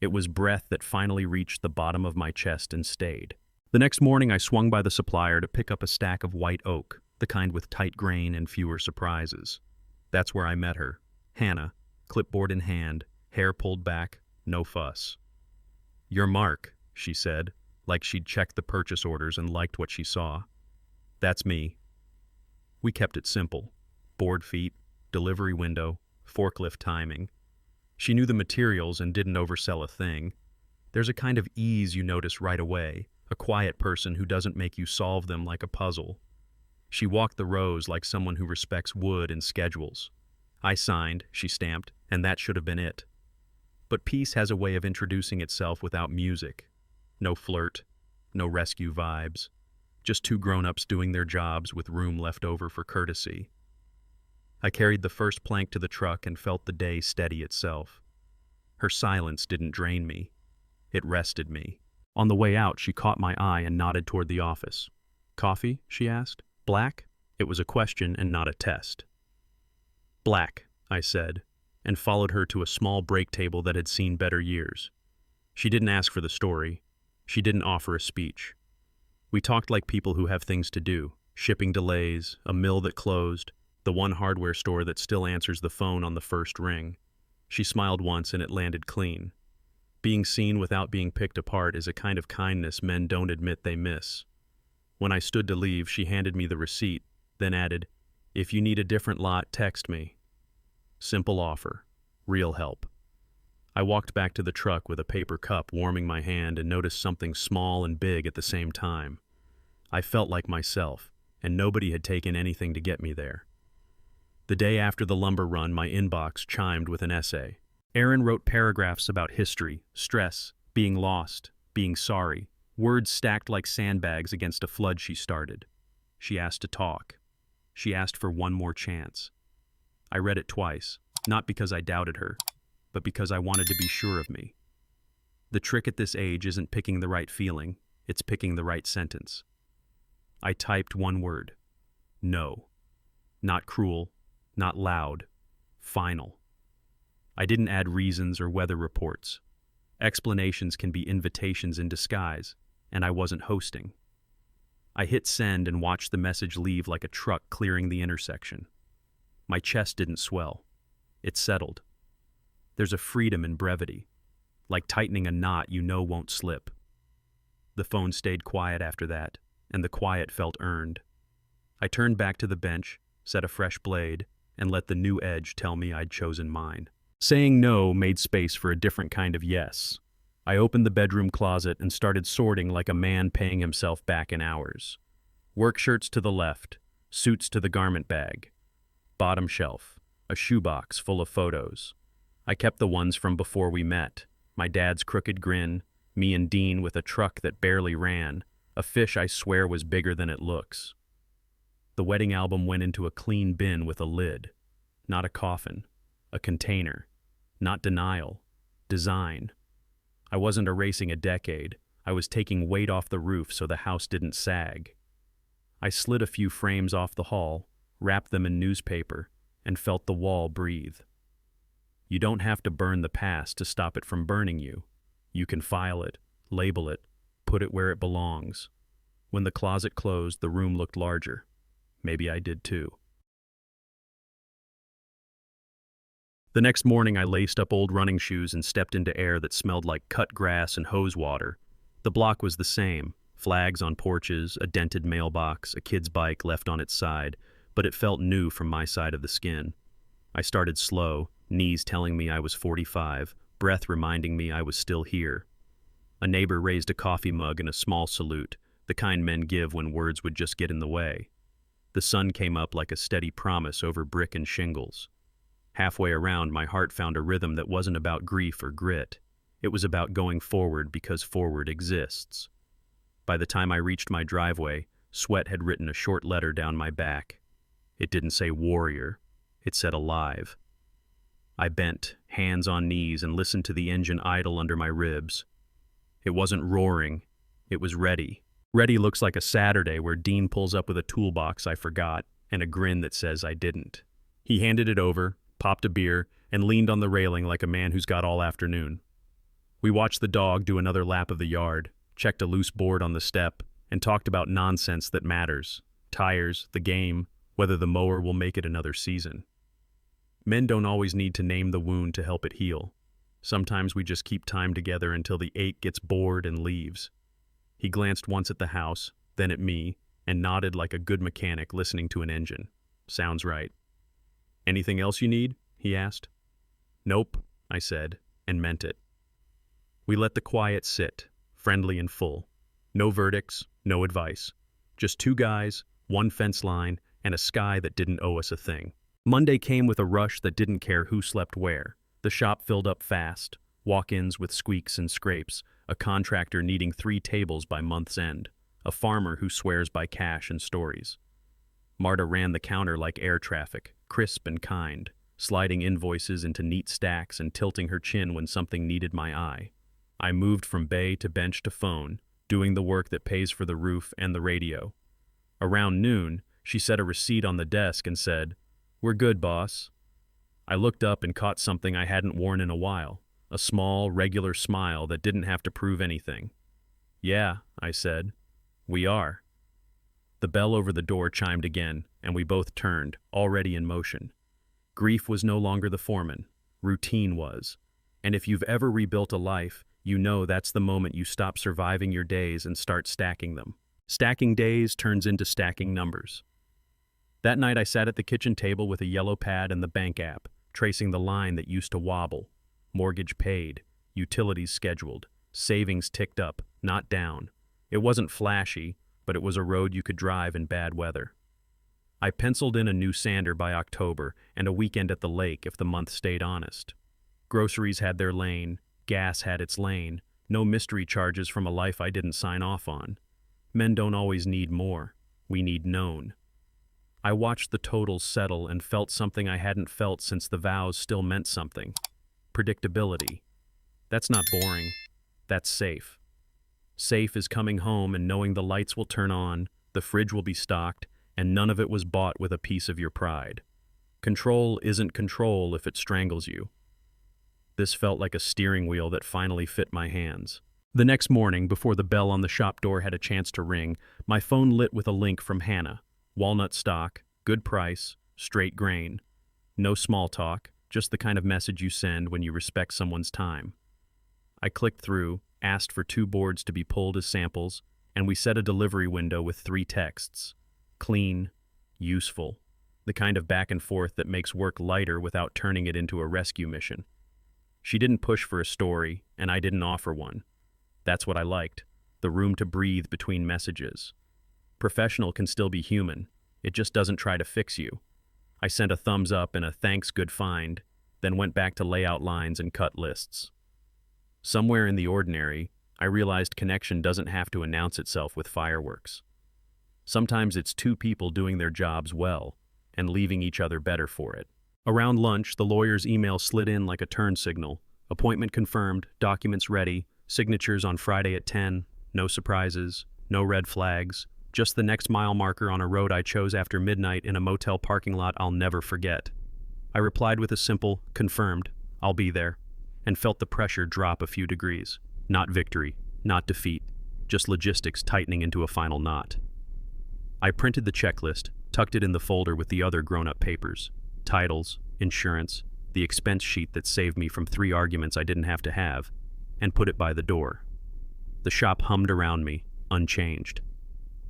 It was breath that finally reached the bottom of my chest and stayed. The next morning I swung by the supplier to pick up a stack of white oak, the kind with tight grain and fewer surprises. That's where I met her, Hannah, clipboard in hand, hair pulled back, no fuss. "Your mark," she said, like she'd checked the purchase orders and liked what she saw. "That's me." We kept it simple: board feet, delivery window, forklift timing. She knew the materials and didn't oversell a thing. There's a kind of ease you notice right away, a quiet person who doesn't make you solve them like a puzzle. She walked the rows like someone who respects wood and schedules. I signed, she stamped, and that should have been it. But peace has a way of introducing itself without music. No flirt, no rescue vibes. Just 2 grown-ups doing their jobs with room left over for courtesy. I carried the first plank to the truck and felt the day steady itself. Her silence didn't drain me. It rested me. On the way out, she caught my eye and nodded toward the office. "Coffee?" she asked. "Black?" It was a question and not a test. "Black," I said, and followed her to a small break table that had seen better years. She didn't ask for the story. She didn't offer a speech. We talked like people who have things to do: shipping delays, a mill that closed, the one hardware store that still answers the phone on the first ring. She smiled once and it landed clean. Being seen without being picked apart is a kind of kindness men don't admit they miss. When I stood to leave, she handed me the receipt, then added, "If you need a different lot, text me." Simple offer. Real help. I walked back to the truck with a paper cup warming my hand and noticed something small and big at the same time. I felt like myself, and nobody had taken anything to get me there. The day after the lumber run, my inbox chimed with an essay. Aaron wrote paragraphs about history, stress, Being lost, being sorry, words stacked like sandbags against a flood she started. She asked to talk. She asked for one more chance. I read it twice, not because I doubted her, but because I wanted to be sure of me. The trick at this age isn't picking the right feeling, it's picking the right sentence. I typed one word. No. Not cruel, not loud. Final. I didn't add reasons or weather reports. Explanations can be invitations in disguise, and I wasn't hosting. I hit send and watched the message leave like a truck clearing the intersection. My chest didn't swell. It settled. There's a freedom in brevity, like tightening a knot you know won't slip. The phone stayed quiet after that, and the quiet felt earned. I turned back to the bench, set a fresh blade, and let the new edge tell me I'd chosen mine. Saying no made space for a different kind of yes. I opened the bedroom closet and started sorting like a man paying himself back in hours. Work shirts to the left, suits to the garment bag. Bottom shelf, a shoebox full of photos. I kept the ones from before we met. My dad's crooked grin, me and Dean with a truck that barely ran, a fish I swear was bigger than it looks. The wedding album went into a clean bin with a lid. Not a coffin, a container. Not denial, design. I wasn't erasing a decade. I was taking weight off the roof so the house didn't sag. I slid a few frames off the hall, wrapped them in newspaper, and felt the wall breathe. You don't have to burn the past to stop it from burning you. You can file it, label it, put it where it belongs. When the closet closed, the room looked larger. Maybe I did too. The next morning, I laced up old running shoes and stepped into air that smelled like cut grass and hose water. The block was the same. Flags on porches, a dented mailbox, a kid's bike left on its side, but it felt new from my side of the skin. I started slow, knees telling me I was 45, breath reminding me I was still here. A neighbor raised a coffee mug and a small salute, the kind men give when words would just get in the way. The sun came up like a steady promise over brick and shingles. Halfway around, my heart found a rhythm that wasn't about grief or grit. It was about going forward because forward exists. By the time I reached my driveway, sweat had written a short letter down my back. It didn't say warrior. It said alive. I bent, hands on knees, and listened to the engine idle under my ribs. It wasn't roaring. It was ready. Ready looks like a Saturday where Dean pulls up with a toolbox I forgot and a grin that says I didn't. He handed it over, popped a beer, and leaned on the railing like a man who's got all afternoon. We watched the dog do another lap of the yard, checked a loose board on the step, and talked about nonsense that matters. Tires, the game, whether the mower will make it another season. Men don't always need to name the wound to help it heal. Sometimes we just keep time together until the ache gets bored and leaves. He glanced once at the house, then at me, and nodded like a good mechanic listening to an engine. Sounds right. Anything else you need? He asked. Nope, I said, and meant it. We let the quiet sit, friendly and full. No verdicts, no advice. Just two guys, one fence line, and a sky that didn't owe us a thing. Monday came with a rush that didn't care who slept where. The shop filled up fast, walk-ins with squeaks and scrapes, a contractor needing 3 tables by month's end, a farmer who swears by cash and stories. Marta ran the counter like air traffic, crisp and kind, sliding invoices into neat stacks and tilting her chin when something needed my eye. I moved from bay to bench to phone, doing the work that pays for the roof and the radio. Around noon, she set a receipt on the desk and said, "We're good, boss." I looked up and caught something I hadn't worn in a while, a small, regular smile that didn't have to prove anything. "Yeah," I said. "We are." The bell over the door chimed again, and we both turned, already in motion. Grief was no longer the foreman. Routine was. And if you've ever rebuilt a life, you know that's the moment you stop surviving your days and start stacking them. Stacking days turns into stacking numbers. That night I sat at the kitchen table with a yellow pad and the bank app, tracing the line that used to wobble. Mortgage paid, utilities scheduled, savings ticked up, not down. It wasn't flashy, but it was a road you could drive in bad weather. I penciled in a new sander by October and a weekend at the lake if the month stayed honest. Groceries had their lane, gas had its lane, No mystery charges from a life I didn't sign off on. Men don't always need more. We need known. I watched the totals settle and felt something I hadn't felt since the vows still meant something. Predictability. That's not boring. That's safe. Safe is coming home and knowing the lights will turn on, the fridge will be stocked, and none of it was bought with a piece of your pride. Control isn't control if it strangles you. This felt like a steering wheel that finally fit my hands. The next morning, before the bell on the shop door had a chance to ring, my phone lit with a link from Hannah. Walnut stock, good price, straight grain. No small talk, just the kind of message you send when you respect someone's time. I clicked through, asked for 2 boards to be pulled as samples, and we set a delivery window with 3 texts. Clean, useful, the kind of back and forth that makes work lighter without turning it into a rescue mission. She didn't push for a story, and I didn't offer one. That's what I liked, the room to breathe between messages. Professional can still be human. It just doesn't try to fix you. I sent a thumbs up and a thanks, good find, then went back to lay out lines and cut lists. Somewhere in the ordinary, I realized connection doesn't have to announce itself with fireworks. Sometimes it's 2 people doing their jobs well and leaving each other better for it. Around lunch, the lawyer's email slid in like a turn signal. Appointment confirmed, documents ready, signatures on Friday at 10, no surprises, no red flags, just the next mile marker on a road I chose after midnight in a motel parking lot I'll never forget. I replied with a simple, confirmed, I'll be there, and felt the pressure drop a few degrees. Not victory, not defeat, just logistics tightening into a final knot. I printed the checklist, tucked it in the folder with the other grown-up papers, titles, insurance, the expense sheet that saved me from 3 arguments I didn't have to have, and put it by the door. The shop hummed around me, unchanged.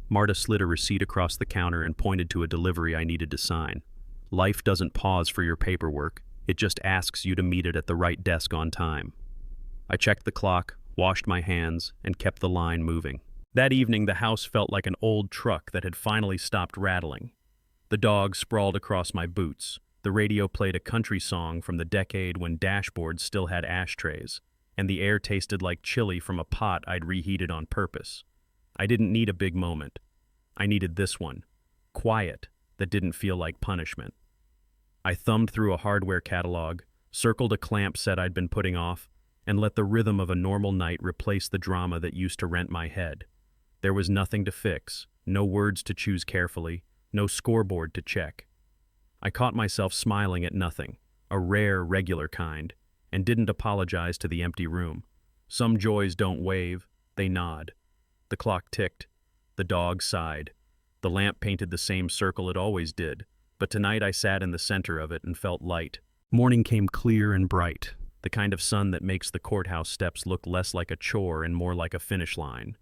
Marta slid a receipt across the counter and pointed to a delivery I needed to sign. Life doesn't pause for your paperwork, it just asks you to meet it at the right desk on time. I checked the clock, washed my hands, and kept the line moving. That evening, the house felt like an old truck that had finally stopped rattling. The dog sprawled across my boots. The radio played a country song from the decade when dashboards still had ashtrays, and the air tasted like chili from a pot I'd reheated on purpose. I didn't need a big moment. I needed this one. Quiet, that didn't feel like punishment. I thumbed through a hardware catalog, circled a clamp set I'd been putting off, and let the rhythm of a normal night replace the drama that used to rent my head. There was nothing to fix, no words to choose carefully, no scoreboard to check. I caught myself smiling at nothing, a rare, regular kind, and didn't apologize to the empty room. Some joys don't wave, they nod. The clock ticked. The dog sighed. The lamp painted the same circle it always did, but tonight I sat in the center of it and felt light. Morning came clear and bright, the kind of sun that makes the courthouse steps look less like a chore and more like a finish line.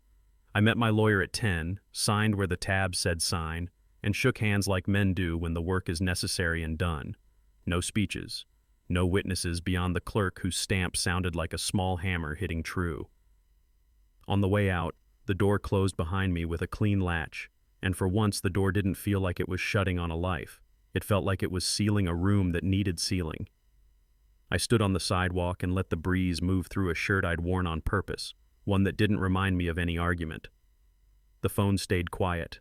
I met my lawyer at 10, signed where the tab said sign, and shook hands like men do when the work is necessary and done. No speeches. No witnesses beyond the clerk whose stamp sounded like a small hammer hitting true. On the way out, the door closed behind me with a clean latch, and for once the door didn't feel like it was shutting on a life. It felt like it was sealing a room that needed sealing. I stood on the sidewalk and let the breeze move through a shirt I'd worn on purpose, one that didn't remind me of any argument. The phone stayed quiet.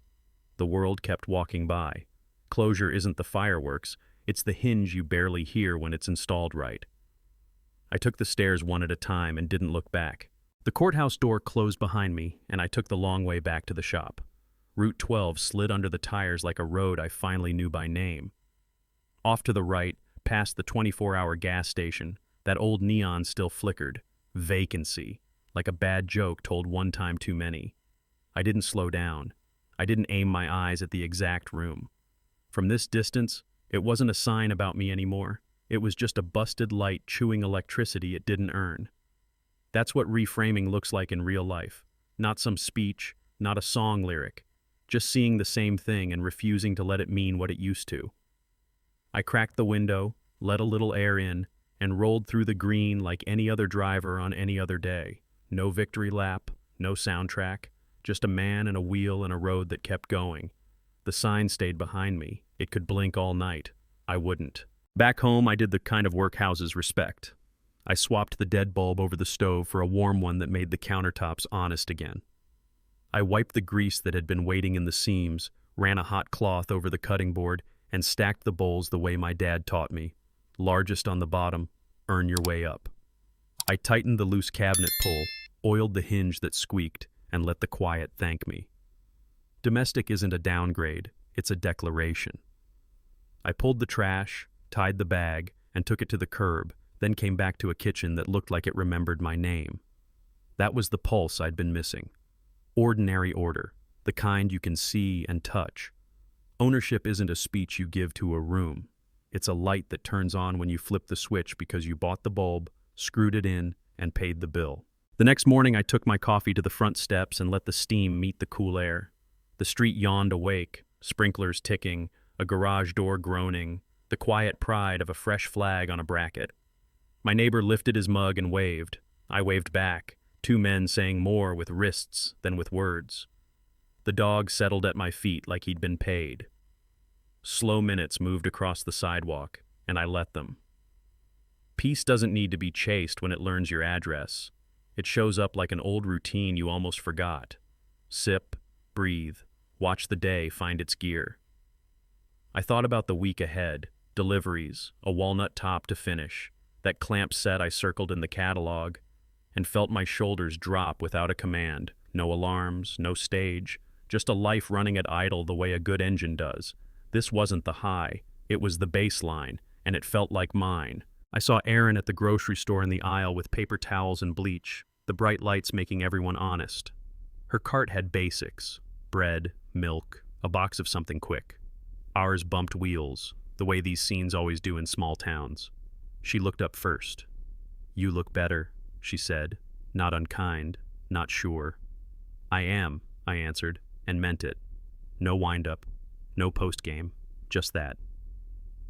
The world kept walking by. Closure isn't the fireworks, it's the hinge you barely hear when it's installed right. I took the stairs one at a time and didn't look back. The courthouse door closed behind me, and I took the long way back to the shop. Route 12 slid under the tires like a road I finally knew by name. Off to the right, past the 24-hour gas station, that old neon still flickered. Vacancy, like a bad joke told one time too many. I didn't slow down. I didn't aim my eyes at the exact room. From this distance, it wasn't a sign about me anymore. It was just a busted light chewing electricity it didn't earn. That's what reframing looks like in real life. Not some speech, not a song lyric. Just seeing the same thing and refusing to let it mean what it used to. I cracked the window, let a little air in, and rolled through the green like any other driver on any other day. No victory lap, no soundtrack, just a man and a wheel and a road that kept going. The sign stayed behind me. It could blink all night. I wouldn't. Back home, I did the kind of work houses respect. I swapped the dead bulb over the stove for a warm one that made the countertops honest again. I wiped the grease that had been waiting in the seams, ran a hot cloth over the cutting board, and stacked the bowls the way my dad taught me. Largest on the bottom, earn your way up. I tightened the loose cabinet pull, oiled the hinge that squeaked, and let the quiet thank me. Domestic isn't a downgrade, it's a declaration. I pulled the trash, tied the bag, and took it to the curb, then came back to a kitchen that looked like it remembered my name. That was the pulse I'd been missing. Ordinary order, the kind you can see and touch. Ownership isn't a speech you give to a room. It's a light that turns on when you flip the switch because you bought the bulb, screwed it in, and paid the bill. The next morning I took my coffee to the front steps and let the steam meet the cool air. The street yawned awake, sprinklers ticking, a garage door groaning, the quiet pride of a fresh flag on a bracket. My neighbor lifted his mug and waved. I waved back, two men saying more with wrists than with words. The dog settled at my feet like he'd been paid. Slow minutes moved across the sidewalk, and I let them. Peace doesn't need to be chased when it learns your address. It shows up like an old routine you almost forgot. Sip, breathe, watch the day find its gear. I thought about the week ahead, deliveries, a walnut top to finish, that clamp set I circled in the catalog, and felt my shoulders drop without a command. No alarms, no stage, just a life running at idle the way a good engine does. This wasn't the high, it was the baseline, and it felt like mine. I saw Erin at the grocery store in the aisle with paper towels and bleach, the bright lights making everyone honest. Her cart had basics, bread, milk, a box of something quick. Ours bumped wheels, the way these scenes always do in small towns. She looked up first. "You look better," she said, not unkind, not sure. "I am," I answered, and meant it. No wind-up, no post-game, just that.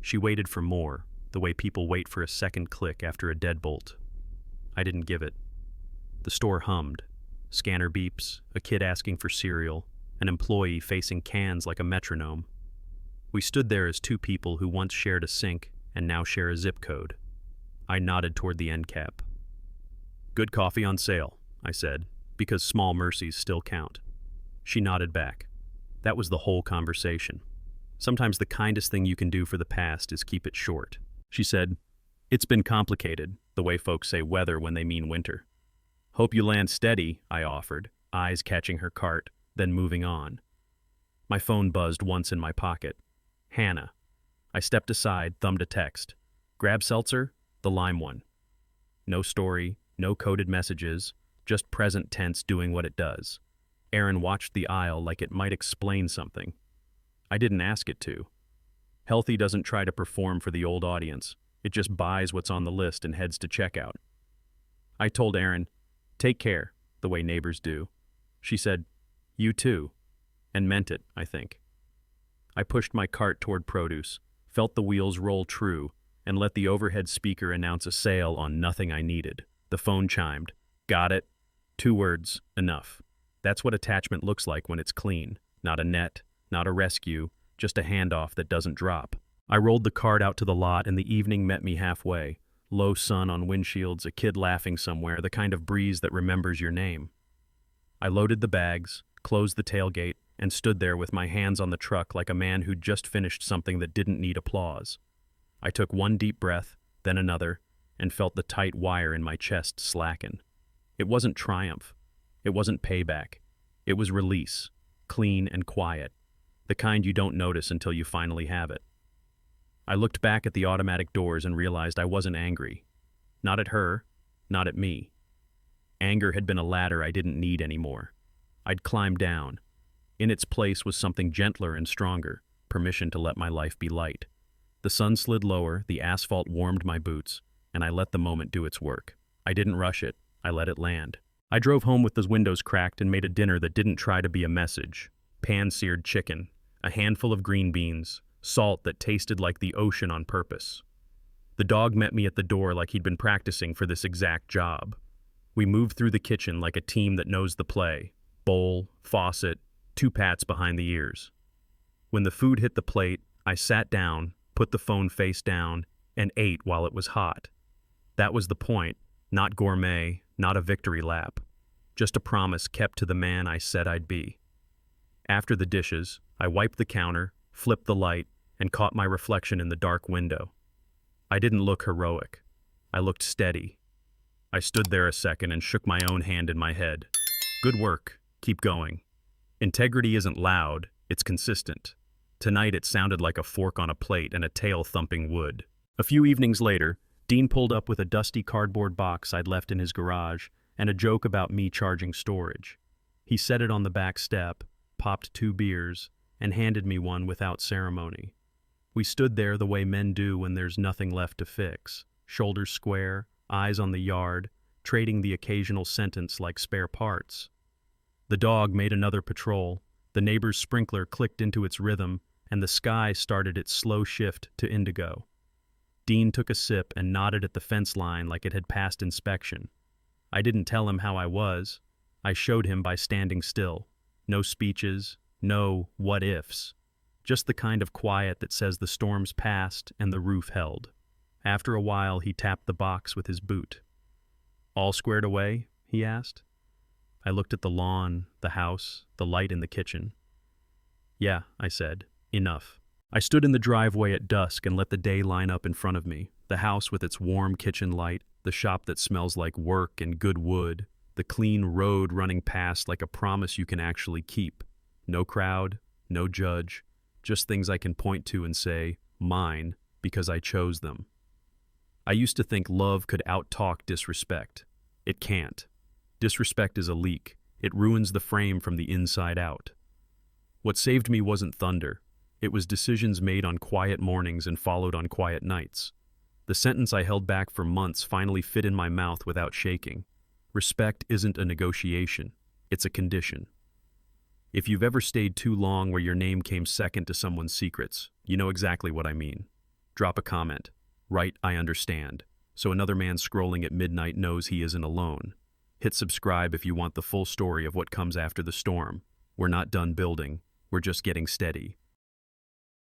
She waited for more, the way people wait for a second click after a deadbolt. I didn't give it. The store hummed. Scanner beeps, a kid asking for cereal, an employee facing cans like a metronome. We stood there as two people who once shared a sink and now share a zip code. I nodded toward the end cap. "Good coffee on sale," I said, because small mercies still count. She nodded back. That was the whole conversation. Sometimes the kindest thing you can do for the past is keep it short. She said, "It's been complicated, the way folks say weather when they mean winter." "Hope you land steady," I offered, eyes catching her cart, then moving on. My phone buzzed once in my pocket. Hannah. I stepped aside, thumbed a text. "Grab seltzer?" The lime one. No story, no coded messages, just present tense doing what it does. Erin watched the aisle like it might explain something. I didn't ask it to. Healthy doesn't try to perform for the old audience. It just buys what's on the list and heads to checkout. I told Erin, "Take care," the way neighbors do. She said, "You too," and meant it, I think. I pushed my cart toward produce, felt the wheels roll true, and let the overhead speaker announce a sale on nothing I needed. The phone chimed. "Got it." 2 words, enough. That's what attachment looks like when it's clean. Not a net, not a rescue, just a handoff that doesn't drop. I rolled the cart out to the lot and the evening met me halfway. Low sun on windshields, a kid laughing somewhere, the kind of breeze that remembers your name. I loaded the bags, closed the tailgate, and stood there with my hands on the truck like a man who'd just finished something that didn't need applause. I took one deep breath, then another, and felt the tight wire in my chest slacken. It wasn't triumph. It wasn't payback. It was release, clean and quiet, the kind you don't notice until you finally have it. I looked back at the automatic doors and realized I wasn't angry. Not at her, not at me. Anger had been a ladder I didn't need anymore. I'd climbed down. In its place was something gentler and stronger, permission to let my life be light. The sun slid lower, the asphalt warmed my boots, and I let the moment do its work. I didn't rush it, I let it land. I drove home with the windows cracked and made a dinner that didn't try to be a message. Pan-seared chicken, a handful of green beans, salt that tasted like the ocean on purpose. The dog met me at the door like he'd been practicing for this exact job. We moved through the kitchen like a team that knows the play. Bowl, faucet, 2 pats behind the ears. When the food hit the plate, I sat down, put the phone face down, and ate while it was hot. That was the point. Not gourmet, not a victory lap. Just a promise kept to the man I said I'd be. After the dishes, I wiped the counter, flipped the light, and caught my reflection in the dark window. I didn't look heroic. I looked steady. I stood there a second and shook my own hand in my head. Good work. Keep going. Integrity isn't loud, it's consistent. Tonight it sounded like a fork on a plate and a tail thumping wood. A few evenings later, Dean pulled up with a dusty cardboard box I'd left in his garage and a joke about me charging storage. He set it on the back step, popped 2 beers, and handed me one without ceremony. We stood there the way men do when there's nothing left to fix, shoulders square, eyes on the yard, trading the occasional sentence like spare parts. The dog made another patrol, the neighbor's sprinkler clicked into its rhythm, and the sky started its slow shift to indigo. Dean took a sip and nodded at the fence line like it had passed inspection. I didn't tell him how I was. I showed him by standing still. No speeches, no what-ifs. Just the kind of quiet that says the storm's passed and the roof held. After a while, he tapped the box with his boot. All squared away? He asked. I looked at the lawn, the house, the light in the kitchen. Yeah, I said. Enough. I stood in the driveway at dusk and let the day line up in front of me. The house with its warm kitchen light, the shop that smells like work and good wood, the clean road running past like a promise you can actually keep. No crowd, no judge, just things I can point to and say, mine, because I chose them. I used to think love could out-talk disrespect. It can't. Disrespect is a leak. It ruins the frame from the inside out. What saved me wasn't thunder. It was decisions made on quiet mornings and followed on quiet nights. The sentence I held back for months finally fit in my mouth without shaking. Respect isn't a negotiation. It's a condition. If you've ever stayed too long where your name came second to someone's secrets, you know exactly what I mean. Drop a comment. Write, I understand, so another man scrolling at midnight knows he isn't alone. Hit subscribe if you want the full story of what comes after the storm. We're not done building. We're just getting steady.